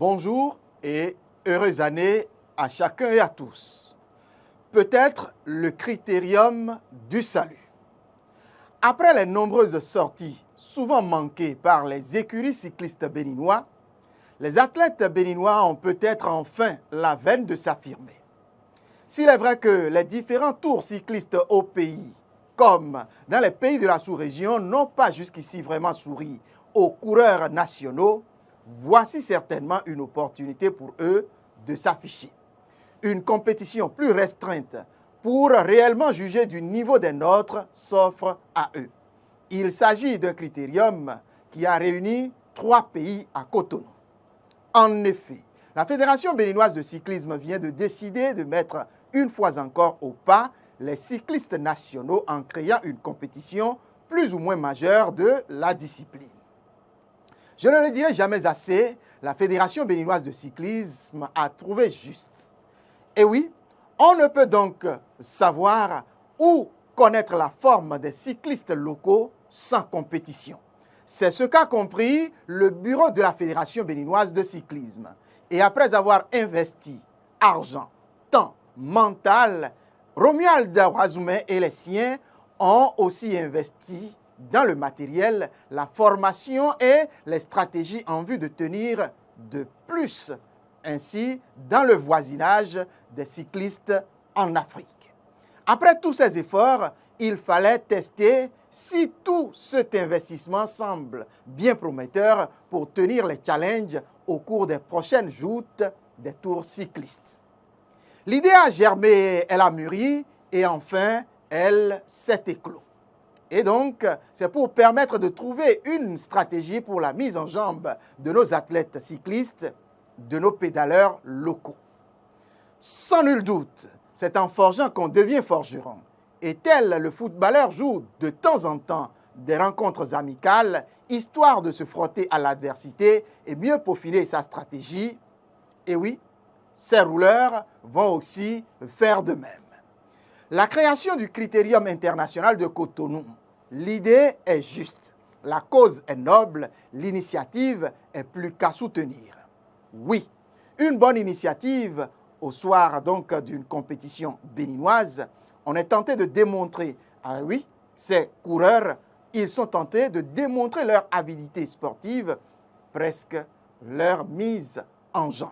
Bonjour et heureuse année à chacun et à tous. Peut-être le critérium du salut. Après les nombreuses sorties, souvent manquées par les écuries cyclistes béninois, les athlètes béninois ont peut-être enfin la veine de s'affirmer. S'il est vrai que les différents tours cyclistes au pays, comme dans les pays de la sous-région, n'ont pas jusqu'ici vraiment souri aux coureurs nationaux, voici certainement une opportunité pour eux de s'afficher. Une compétition plus restreinte pour réellement juger du niveau des nôtres s'offre à eux. Il s'agit d'un critérium qui a réuni 3 pays à Cotonou. En effet, la Fédération béninoise de cyclisme vient de décider de mettre une fois encore au pas les cyclistes nationaux en créant une compétition plus ou moins majeure de la discipline. Je ne le dirai jamais assez, la Fédération béninoise de cyclisme a trouvé juste. Et oui, on ne peut donc savoir ou connaître la forme des cyclistes locaux sans compétition. C'est ce qu'a compris le bureau de la Fédération béninoise de cyclisme. Et après avoir investi argent, temps, mental, Romuald Ouazoumen et les siens ont aussi investi dans le matériel, la formation et les stratégies en vue de tenir de plus ainsi dans le voisinage des cyclistes en Afrique. Après tous ces efforts, il fallait tester si tout cet investissement semble bien prometteur pour tenir les challenges au cours des prochaines joutes des tours cyclistes. L'idée a germé, elle a mûri et enfin, elle s'est éclose. Et donc, c'est pour permettre de trouver une stratégie pour la mise en jambe de nos athlètes cyclistes, de nos pédaleurs locaux. Sans nul doute, c'est en forgeant qu'on devient forgeron. Et tel le footballeur joue de temps en temps des rencontres amicales, histoire de se frotter à l'adversité et mieux peaufiner sa stratégie. Et oui, ces rouleurs vont aussi faire de même. La création du Critérium international de Cotonou, l'idée est juste, la cause est noble, l'initiative est plus qu'à soutenir. Oui, une bonne initiative au soir donc d'une compétition béninoise. On est tenté de démontrer, ah oui, ces coureurs, ils sont tentés de démontrer leur avidité sportive, presque leur mise en jambe.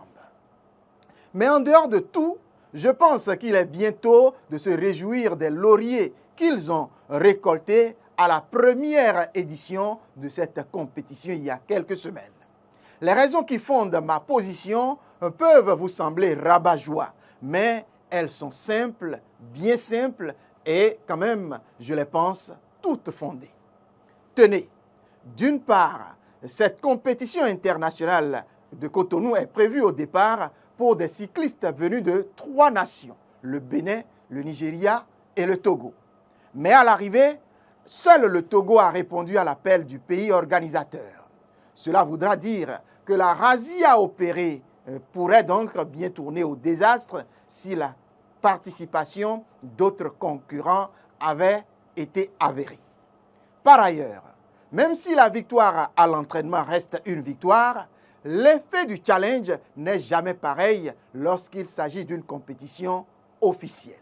Mais en dehors de tout, je pense qu'il est bientôt de se réjouir des lauriers qu'ils ont récoltés à la première édition de cette compétition il y a quelques semaines. Les raisons qui fondent ma position peuvent vous sembler rabat-joie, mais elles sont simples, bien simples et quand même, je les pense, toutes fondées. Tenez, d'une part, cette compétition internationale de Cotonou est prévue au départ pour des cyclistes venus de 3 nations, le Bénin, le Nigeria et le Togo. Mais à l'arrivée, seul le Togo a répondu à l'appel du pays organisateur. Cela voudra dire que la razzia opérée pourrait donc bien tourner au désastre si la participation d'autres concurrents avait été avérée. Par ailleurs, même si la victoire à l'entraînement reste une victoire, l'effet du challenge n'est jamais pareil lorsqu'il s'agit d'une compétition officielle.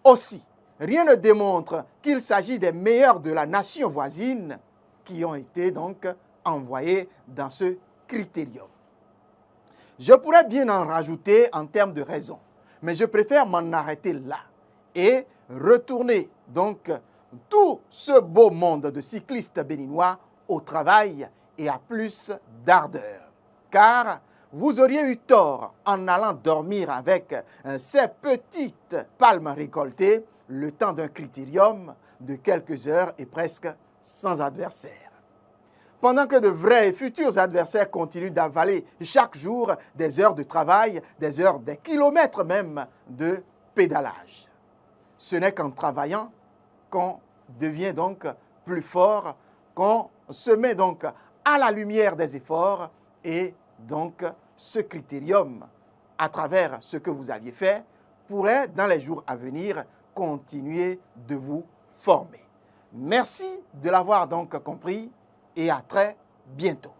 Aussi, rien ne démontre qu'il s'agit des meilleurs de la nation voisine qui ont été donc envoyés dans ce critérium. Je pourrais bien en rajouter en termes de raisons, mais je préfère m'en arrêter là et retourner donc tout ce beau monde de cyclistes béninois au travail et à plus d'ardeur. Car vous auriez eu tort en allant dormir avec ces petites palmes récoltées le temps d'un critérium de quelques heures et presque sans adversaire. Pendant que de vrais et futurs adversaires continuent d'avaler chaque jour des heures de travail, des heures, des kilomètres même de pédalage. Ce n'est qu'en travaillant qu'on devient donc plus fort, qu'on se met donc à la lumière des efforts et donc ce critérium, à travers ce que vous aviez fait, pourrait dans les jours à venir continuer de vous former. Merci de l'avoir donc compris et à très bientôt.